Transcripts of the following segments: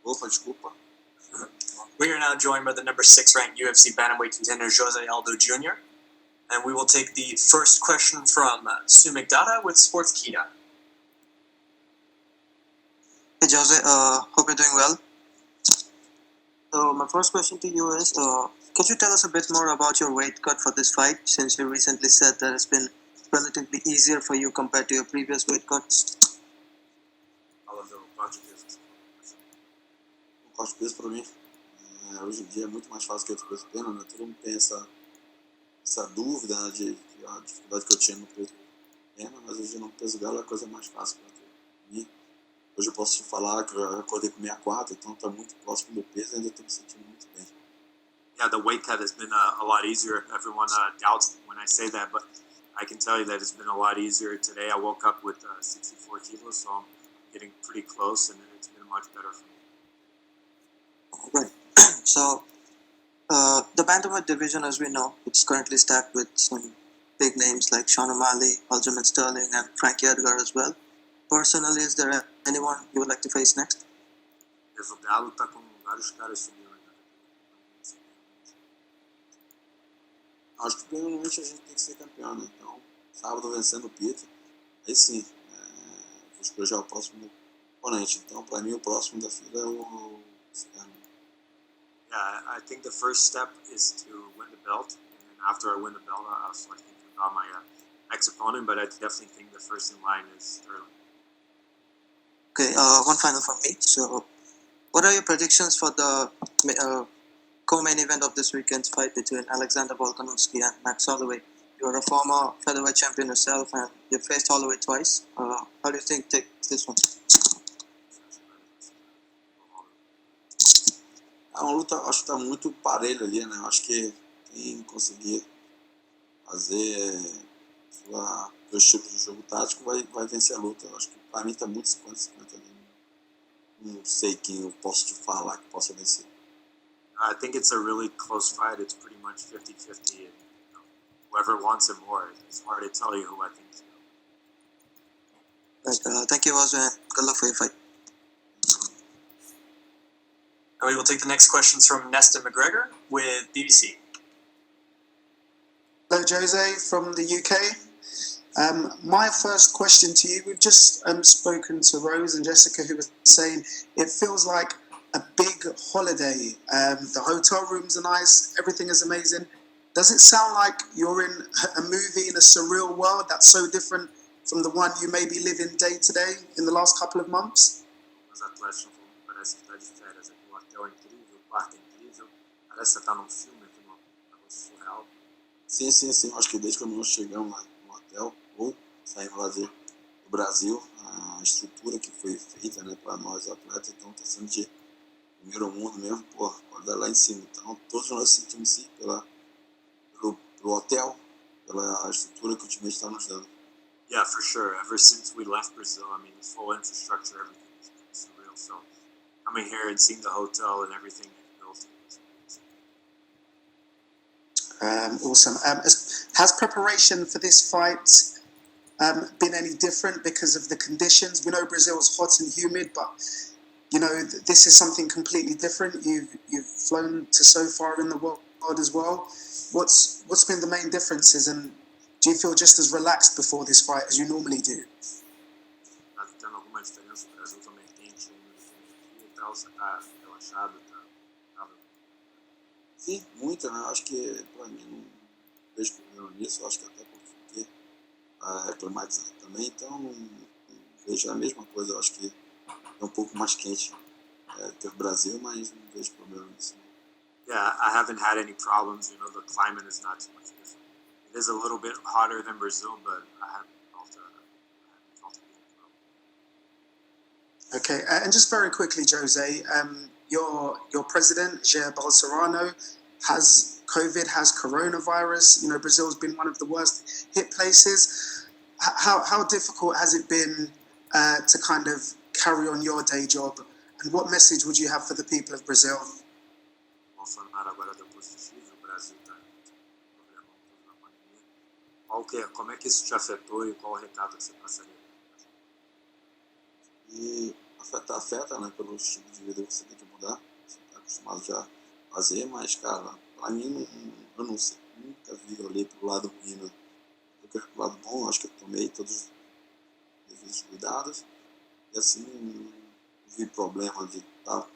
Opa, desculpa. We are now joined by the number 6 ranked UFC bantamweight contender Jose Aldo Jr. And we will take the first question from Sumik Dada with Sportskeeda. Hey Jose, hope you're doing well. So my first question to you is, could you tell us a bit more about your weight cut for this fight, since you recently said that it's been relatively easier for you compared to your previous weight cuts? O corte de peso para mim, hoje em dia é muito mais fácil que eu peso pena, né? Todo mundo tem essa dúvida, né, de a dificuldade que eu tinha no peso pena, mas hoje no peso dela a coisa é mais fácil para mim. Hoje eu posso te falar que eu acordei com 64, então está muito próximo do peso e ainda estou me sentindo muito bem. Yeah, the weight cut has been a lot easier. Everyone doubts when I say that, but I can tell you that it's been a lot easier. Today I woke up with 64 kilos, so I'm getting pretty close, and it's been much better for me. Right. So, the bantamweight division, as we know, it's currently stacked with some big names like Sean O'Malley, Aljamain Sterling, and Frankie Edgar as well. Personally, is there anyone you would like to face next? O Galo está com vários caras subindo ainda. Acho que primeiramente a gente tem que ser campeão, né? Então, sábado vencendo o Peter, aí sim, vou escolher já o próximo oponente. Então, para mim, o próximo da fila é o Cigano. Yeah, I think the first step is to win the belt, and then after I win the belt, I'll start thinking about my next opponent, but I definitely think the first in line is Sterling. Okay, one final from me. So, what are your predictions for the co-main event of this weekend's fight between Alexander Volkanovski and Max Holloway? You're a former featherweight champion yourself, and you've faced Holloway twice. How do you think take this one? É uma luta, acho que está muito parelho ali, né? Acho que quem conseguir fazer dois tipos de jogo tático vai vencer a luta. Acho que para mim está muito 50-50 ali. Não sei quem eu posso te falar que possa vencer. I think it's a really close fight. It's pretty much 50-50. And, whoever wants it more, it's hard to tell you who I think is going to. Right, thank you, Jose, and good luck for your fight. And we will take the next questions from Nesta McGregor with BBC. Hello, Jose from the UK. My first question to you, we've just spoken to Rose and Jessica, who were saying it feels like a big holiday. The hotel rooms are nice, everything is amazing. Does it sound like you're in a movie in a surreal world that's so different from the one you may be living day to day in the last couple of months? Os atletas parece que está de férias aqui, um hotel incrível, um quarto incrível. Parece que você está num filme aqui, num negócio surreal. Sim. Acho que desde que nós chegamos lá no hotel, ou saímos lá do Brasil, a estrutura que foi feita, né, para nós atletas, então está sendo de primeiro mundo mesmo, qualidade lá em cima. Então todos nós sentimos sim pelo hotel, pela estrutura que o time está nos dando. Yeah, for sure. Ever since we left Brazil, I mean, this whole infrastructure, everything is surreal. So coming here and seeing the hotel and everything built is Awesome. Has preparation for this fight been any different because of the conditions? We know Brazil's hot and humid, but you know this is something completely different. You've flown to so far in the world as well. What's been the main differences, and do you feel just as relaxed before this fight as you normally do? Tá tendo alguma diferença? O Brasil também quente, aqui e tal, você tá relaxado, tá? Sim, muita, né? Acho que para mim não vejo problema nisso. Acho que até porque é climatizado também, então não vejo a mesma coisa. Acho que é um pouco mais quente que o Brasil, mas não vejo problema nisso. Yeah, I haven't had any problems. You know, the climate is not too much different. It is a little bit hotter than Brazil, but I haven't felt any problem. Okay, and just very quickly, Jose, your president, Jair Bolsonaro, has COVID, has coronavirus. You know, Brazil's been one of the worst hit places. How difficult has it been to kind of carry on your day job? And what message would you have for the people of Brazil? Bolsonaro agora deu positivo, o Brasil está com problema na pandemia. Como é que isso te afetou e qual o recado que você passaria? E afeta, né? Pelo estilo de vida que você tem que mudar. Você está acostumado já a fazer, mas, cara, pra mim, eu não sei. Nunca vi, eu olhei pro lado ruim, né? Eu quero pro lado bom, acho que eu tomei todos os devidos cuidados. E assim, não vi problema de estar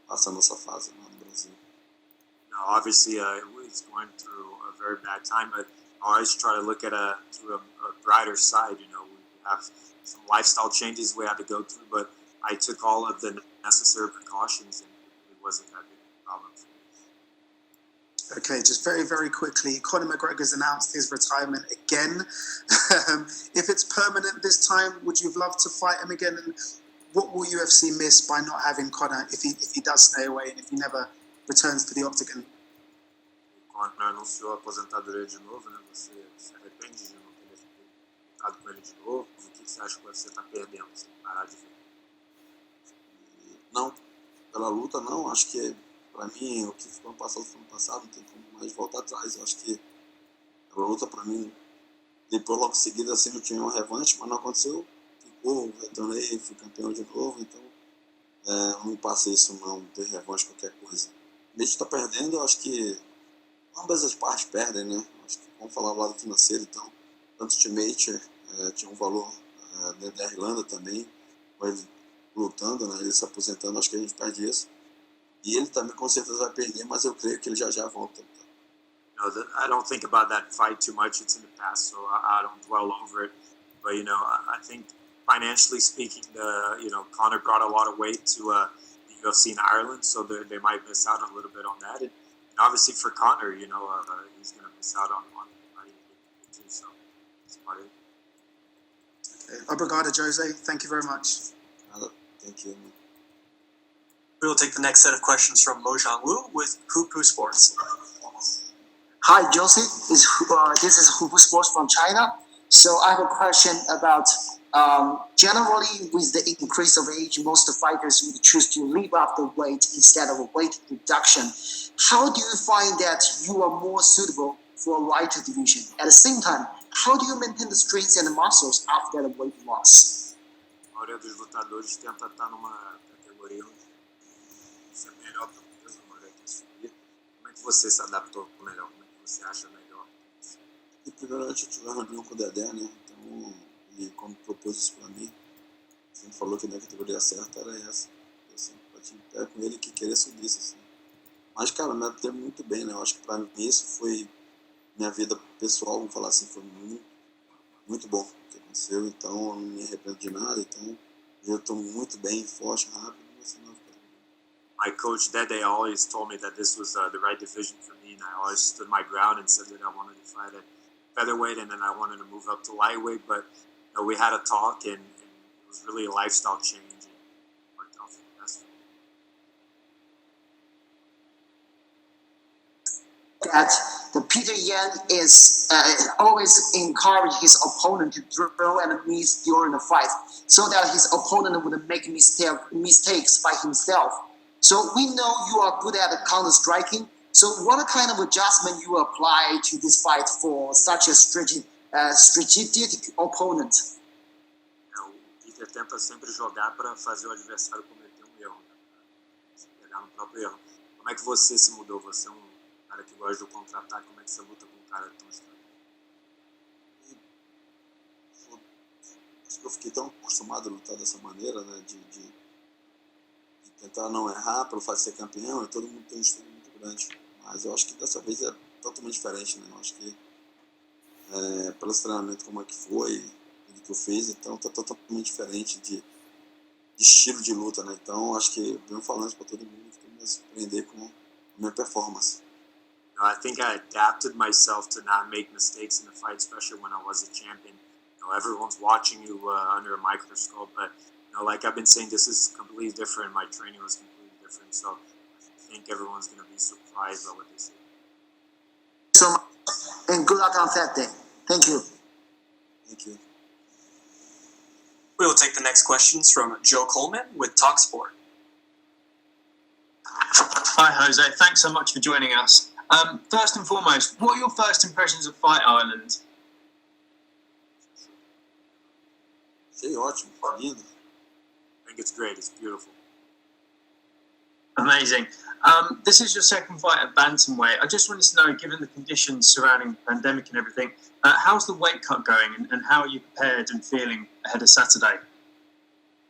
passando essa fase lá no Brasil. Now, obviously, it's going through a very bad time, but I always try to look at through a brighter side. You know, we have some lifestyle changes we had to go through, but I took all of the necessary precautions, and it wasn't that big a problem for me. Okay, just very, very quickly, Conor McGregor's announced his retirement again. If it's permanent this time, would you have loved to fight him again? And what will UFC miss by not having Conor if he does stay away and if he never returns to the octagon? Conor anunciou a aposentadoria de novo, né? Você se arrepende de não ter lutado com ele de novo? O que você acha que você está perdendo se parar de ver? Não, pela luta não, acho que pra mim o que ficou no passado, não tem como mais voltar atrás. Eu acho que pela luta pra mim, depois logo em seguida assim eu tinha uma revanche, mas não aconteceu, ficou, retornei, fui campeão de novo, então não me passa isso não, ter revanche qualquer coisa. Mesmo tá perdendo, eu acho que ambas as partes perdem, né? Acho que vamos falar do lado financeiro, então tanto o teammate tinha um valor dentro da Irlanda também, com ele lutando, né? Ele se aposentando, acho que a gente perde isso. E ele também com certeza vai perder, mas eu creio que ele já volta. You know, I don't think about that fight too much. It's in the past, so I don't dwell over it. But you know, I think financially speaking, Conor brought a lot of weight to the UFC in Ireland, so they might miss out a little bit on that. And obviously for Conor, he's going to miss out on fighting too. So that's about it. Okay. Obrigado, Jose. Thank you very much. Thank you. We will take the next set of questions from Mojang Wu with Hupu Sports. Hi, Jose. This is Hupu Sports from China. So I have a question about generally with the increase of age, most fighters would choose to leave off the weight instead of a weight reduction. How do you find that you are more suitable for a lighter division? At the same time, how do you maintain the strength and the muscles after the weight loss? A maioria dos lutadores tenta estar numa categoria onde você é melhor do peso, na hora de subir. Como é que você se adaptou melhor? Como é que você acha melhor? E primeiramente eu tive uma reunião com o Dedé, né? Então, ele quando propôs isso pra mim, sempre falou que a minha categoria certa era essa. Eu sempre bati em pé com ele que queria subir isso, assim. Mas, cara, me adaptei muito bem, né? Eu acho que pra mim isso foi minha vida pessoal, vamos falar assim, foi muito, muito bom o que aconteceu. Então, eu não me arrependo de nada. Então, eu tô muito bem, forte, rápido. My coach that day always told me that this was the right division for me, and I always stood my ground and said that I wanted to fight at featherweight and then I wanted to move up to lightweight. But we had a talk, and it was really a lifestyle change, and it worked out for the best for me. That the Peter Yan is always encourage his opponent to throw and miss during the fight, so that his opponent would make mistakes by himself. So we know you are good at counter striking. So what kind of adjustment you apply to this fight for such a strategic opponent? O Peter tenta sempre jogar para fazer o adversário cometer erro, né? Pegar no próprio erro. Como é que você se mudou? Você é cara que gosta do contra-ataque. Como é que você luta com um cara tão estranho? Acho que eu fiquei tão acostumado a lutar dessa maneira, né? De tentar não errar para fazer ser campeão, e todo mundo tem um estudo muito grande. Mas eu acho que dessa vez é totalmente diferente, né? Eu acho que pelo treinamento como é que foi, tudo que eu fiz, então tá totalmente diferente de estilo de luta, né? Então acho que eu venho falando isso para todo mundo, que me surpreender com a minha performance. I think I adapted myself to not make mistakes in the fight, especially when I was a champion. Everyone's watching you under a microscope, but like I've been saying, this is completely different. My training was completely different, so I think everyone's going to be surprised by what they see. So much, and good luck on Saturday. Thank you. Thank you. We will take the next questions from Joe Coleman with TalkSport. Hi, Jose. Thanks so much for joining us. First and foremost, what are your first impressions of Fight Island? Achei ótimo, lindo. Bem think it's great. It's beautiful. Amazing. This is your second fight at bantamweight. I just wanted to know, given the conditions surrounding the pandemic and everything, how's the weight cut going, and how are you prepared and feeling ahead of Saturday?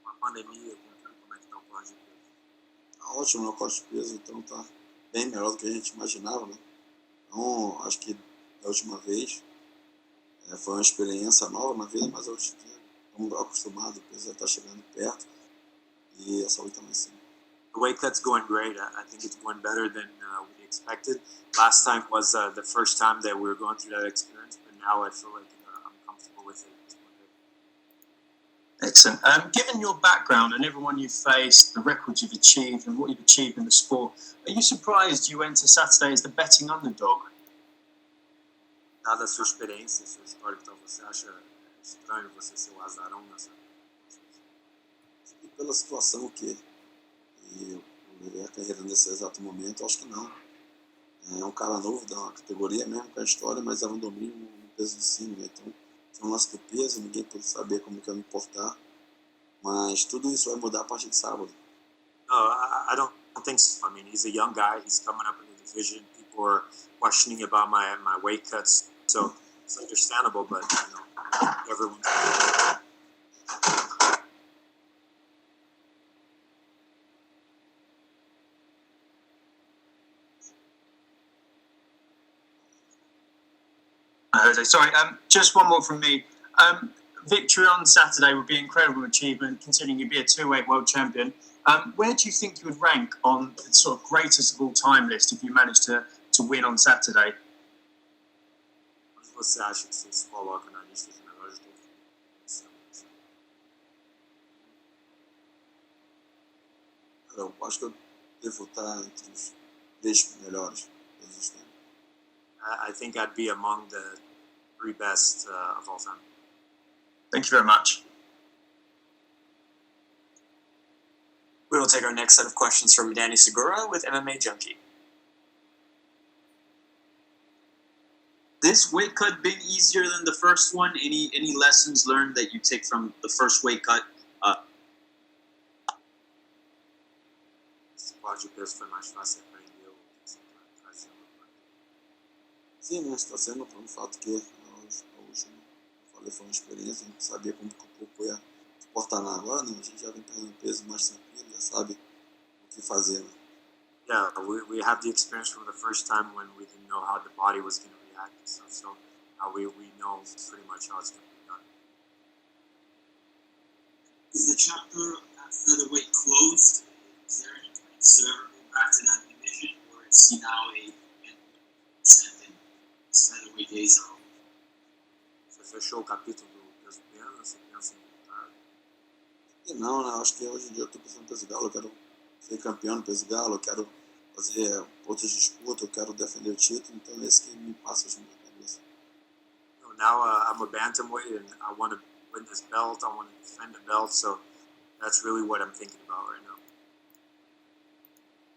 Com a pandemia, como é que tá o corte de peso? Tá ótimo, né? O corte de peso, então tá bem melhor do que a gente imaginava, né? Então, acho que da última vez foi uma experiência nova na vida, mas hoje em dia estamos acostumados, o peso já está chegando perto e a saúde também sim. The weight cut's going great. I think it's going better than we expected. Last time was the first time that we were going through that experience, but now I feel like I'm comfortable with it. It's going great. Excellent. Given your background and everyone you've faced, the records you've achieved and what you've achieved in the sport, are you surprised you went to Saturday as the betting underdog? Dada a sua experiência, sua história, então você acha estranho você ser o azarão nessa? Acho que pela situação que e a carreira nesse exato momento, acho que não. É um cara novo da categoria, mesmo com a história, mas era um domínio no peso de cima, né? Então tinha um lance do peso, ninguém pôde saber como que ia me portar, mas tudo isso vai mudar a partir de sábado. No, I don't think so. I mean, he's a young guy. He's coming up in the division. People are questioning about my weight cuts, so it's understandable. But everyone's. Jose, sorry, just one more from me. Victory on Saturday would be an incredible achievement, considering you'd be a two-weight world champion. Where do you think you would rank on the sort of greatest of all time list if you managed to win on Saturday? Onde você acha que você se coloca na lista de melhores do mundo? Eu acho que eu devo estar entre os 3 melhores todos os tempos. I think I'd be among the 3 best of all time. Thank you very much. We will take our next set of questions from Danny Segura with MMA Junkie. This weight cut been easier than the first one? Any lessons learned that you take from the first weight cut? Esse corte de peso foi mais fácil, aprendeu. Sim, né? Está sendo por um fato que hoje falei, foi uma experiência, a gente sabia como que o corpo ia se portar na agora, né? A gente já vem pegando peso mais tranquilo, já sabe o que fazer, né? Yeah, we have the experience from the first time when we didn't know how the body was going to react and stuff. So now we know pretty much how it's going to be done. Is the chapter at featherweight closed? Is there any plans to ever go back to that division, or is he now a featherweight days are over? Você fechou o capítulo do peso pena, você pensa em voltar? E não, né? Acho que hoje em dia eu estou pensando no peso galo, eu quero ser campeão no peso galo, eu quero fazer outras disputas, eu quero defender o título, então é esse que me passa isso na minha cabeça. Now I'm a bantamweight and I want to win this belt, I want to defend the belt, so that's really what I'm thinking about right now.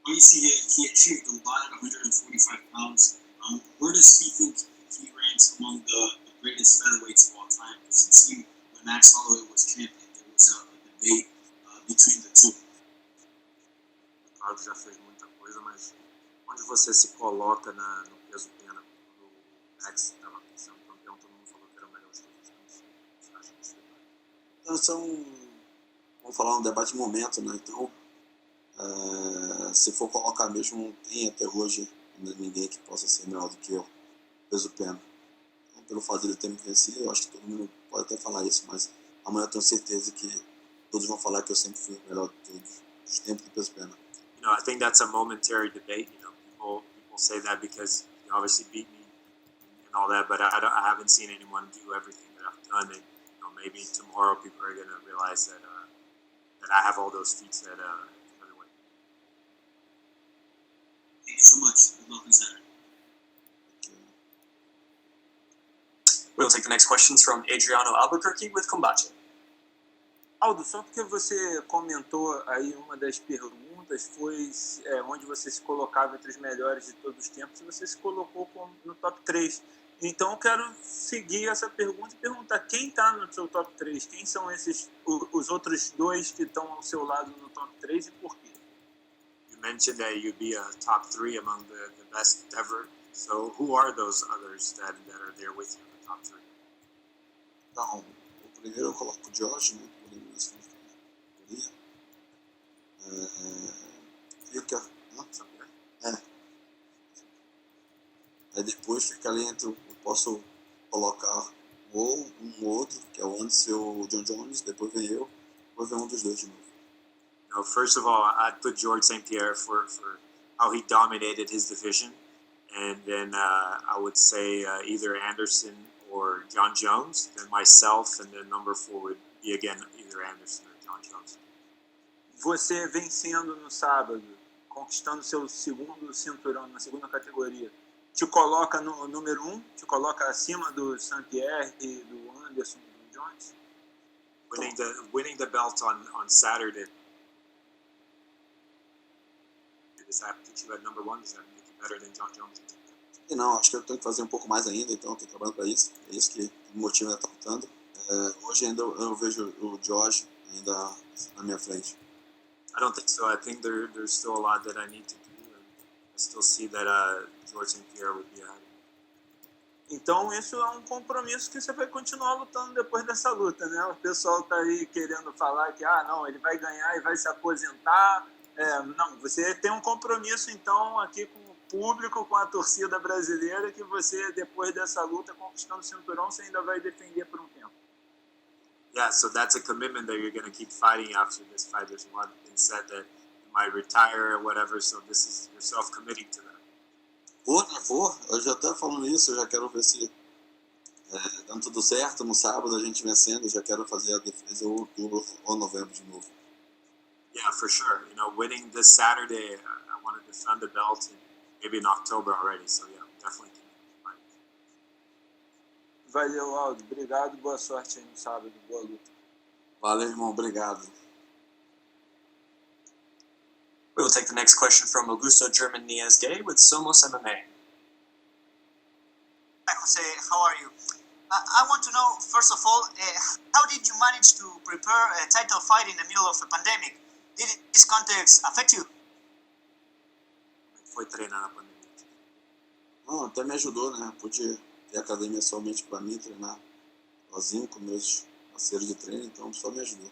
Obviously, he achieved a lot at 145 pounds. Where does he think he ranks among the greatest featherweights of all time? Because it seemed when Max Holloway was champion, there was a debate between the two. O Aldo já fez muita coisa, mas onde você se coloca no peso pena? O Max estava sendo campeão, todo mundo falou que era o melhor de todos os tempos. Você acha que isso Então, vamos falar um debate de momento, né? Então, se for colocar mesmo, não tem até hoje ninguém que possa ser melhor do que eu, peso pena. Então, pelo fato de ele ter me vencido, eu acho que todo mundo pode até falar isso, mas amanhã eu tenho certeza que todos vão falar que eu sempre fui o melhor de todos os tempos do peso pena. I think that's a momentary debate. People say that because you obviously beat me and all that, but I haven't seen anyone do everything that I've done. And maybe tomorrow people are going to realize that I have all those feats at featherweight. Thank you so much. Good luck on Saturday. We'll take the next questions from Adriano Albuquerque with Combate. Aldo, só porque você comentou aí, uma das perguntas foi onde você se colocava entre os melhores de todos os tempos, e você se colocou no top 3. Então eu quero seguir essa pergunta e perguntar quem está no seu top 3, quem são os outros dois que estão ao seu lado no top 3 e por quê? You mentioned that you'd be a top 3 among the best ever. So who are those others that are there with you in the top 3? Então, o primeiro eu coloco o Josh, né? Por eliminação de categoria. Fica. Aí depois fica ali entre. Eu posso colocar ou um outro, que é o Anderson ou o John Jones, depois vem eu, depois vem um dos dois de novo. No, first of all, I'd put George St. Pierre for how he dominated his division. And then I would say either Anderson or John Jones, then myself, and then number 4 would be again either Anderson or John Jones. Você vencendo no sábado, conquistando seu segundo cinturão na segunda categoria, te coloca no número 1, te coloca acima do St. Pierre e do Anderson e do Jones? Winning the belt on Saturday, does that put you at number 1? Does that make you better than John Jones? E não, acho que eu tenho que fazer um pouco mais ainda, então eu estou trabalhando para isso. É isso que me motiva a estar lutando. Hoje ainda eu vejo o George ainda na minha frente. I don't think so. I think there's still a lot that I need to do. And I still see that George St. Pierre would be ahead. Então isso é um compromisso que você vai continuar lutando depois dessa luta, né? O pessoal tá aí querendo falar que não, ele vai ganhar e vai se aposentar. Não, você tem um compromisso então aqui com o público, com a torcida brasileira, que você depois dessa luta conquistando o cinturão, você ainda vai defender por um tempo. Yeah, so that's a commitment that you're going to keep fighting after this fight. There's a lot been said that you might retire or whatever, so this is yourself committing to that. Vou. Eu já estou falando isso, eu já quero ver se dando tudo certo, no sábado a gente vencendo, eu já quero fazer a defesa em outubro ou novembro de novo. Yeah, for sure. You know, winning this Saturday, I want to defend the belt maybe in October already, so yeah, definitely. Valeu, Aldo. Obrigado, boa sorte aí no sábado, boa luta. Valeu, irmão, obrigado. We will take the next question from Augusto German Niesgay with Somos MMA. Hi, Jose. How are you? I want to know, first of all, how did you manage to prepare a title fight in the middle of a pandemic? Did this context affect you? Foi treinar na pandemia. Não, até me ajudou, né? Pude ter academia somente para mim, treinar sozinho com meus parceiros de treino, então só me ajudou.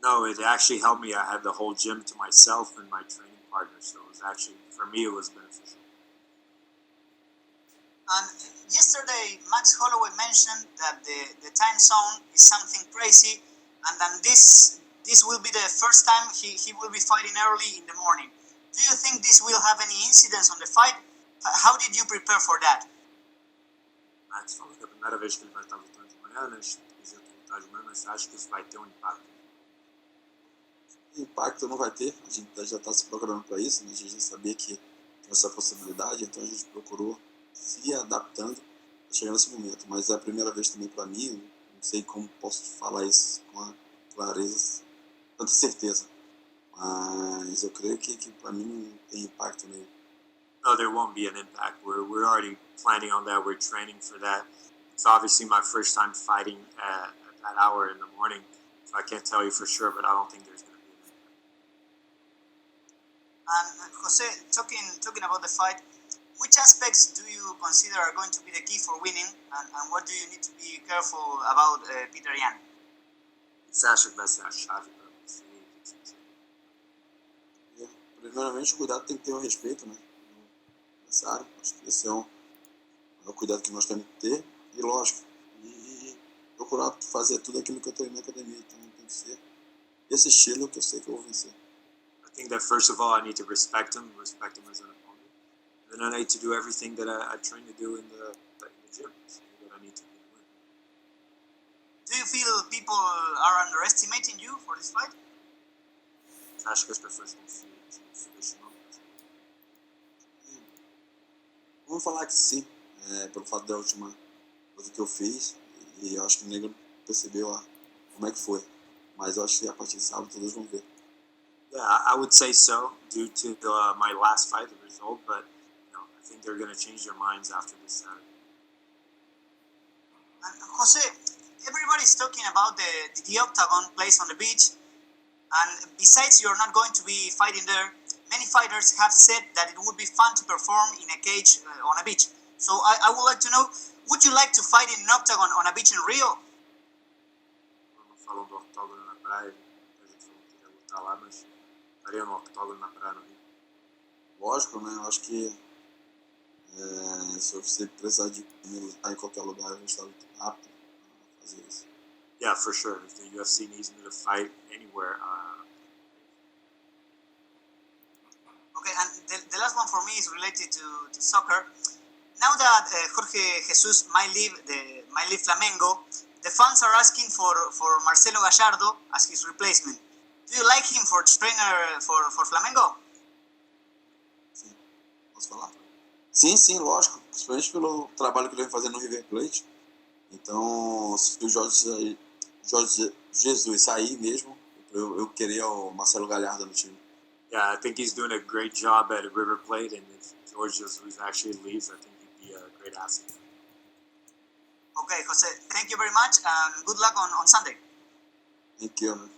No, it actually helped me. I had the whole gym to myself and my training partner, so it was actually, for me, it was beneficial. And yesterday, Max Holloway mentioned that the time zone is something crazy, and then this will be the first time he will be fighting early in the morning. Do you think this will have any incidence on the fight? How did you prepare for that? Max falou que é a primeira vez que ele vai estar lutando de manhã, né? Quiser lutar de manhã, mas você acha que isso vai ter um impacto? Impacto não vai ter, a gente já está se programando para isso, né? A gente já sabia que tinha essa possibilidade, então a gente procurou se adaptando para chegar nesse momento. Mas é a primeira vez também para mim, não sei como posso falar isso com a clareza, tanta certeza. Mas eu creio que para mim não tem impacto nenhum. No, there won't be an impact. We're already planning on that. We're training for that. It's obviously my first time fighting at that hour in the morning, so I can't tell you for sure, but I don't think there's going to be an impact. And Jose, talking about the fight, which aspects do you consider are going to be the key for winning, and what do you need to be careful about Peter Yan? Você acha que vai ser a chave para você? Primeiramente, o cuidado tem que ter o respeito, né? Necessário. Acho que esse é o cuidado que nós temos que ter. E lógico, e procurar fazer tudo aquilo que eu treino na academia. Então tem que ser esse estilo que eu sei que eu vou vencer. I think that first of all, I need to respect him as an opponent. And then I need to do everything that I train to do in the gym. So that I need to win. Do you feel people are underestimating you for this fight? Você acha que as pessoas estão subestimando? Vamos falar que sim, pelo fato da última coisa que eu fiz, e eu acho que o nego percebeu como é que foi. Mas eu acho que a partir de sábado todos vão ver. Yeah, I would say so, due to my last fight, the result, but I think they're going to change their minds after this Saturday. And Jose, everybody's talking about the octagon place on the beach, and besides you're not going to be fighting there, many fighters have said that it would be fun to perform in a cage on a beach. So I would like to know, would you like to fight in an octagon on a beach in Rio? Quando falam do octógono na praia, a gente falou que queria lutar lá, mas estaria no octógono na praia no Rio. Lógico, né? Eu acho que se você precisar de me lutar em qualquer lugar, eu estou muito rápido para fazer isso. Yeah, for sure. If the UFC needs me to fight anywhere, Okay, and the last one for me is related to soccer. Now that Jorge Jesus might leave Flamengo, the fans are asking for Marcelo Gallardo as his replacement. Do you like him for trainer for Flamengo? Sim. Posso falar? Sim, lógico. Principalmente pelo trabalho que ele vem fazendo no River Plate. Então, se o Jorge Jesus sair mesmo, eu queria o Marcelo Gallardo no time. yeah, I think he's doing a great job at River Plate, and if George Jesus actually leaves, I think he'd be a great asset. Okay, Jose, thank you very much, and good luck on Sunday. Thank you.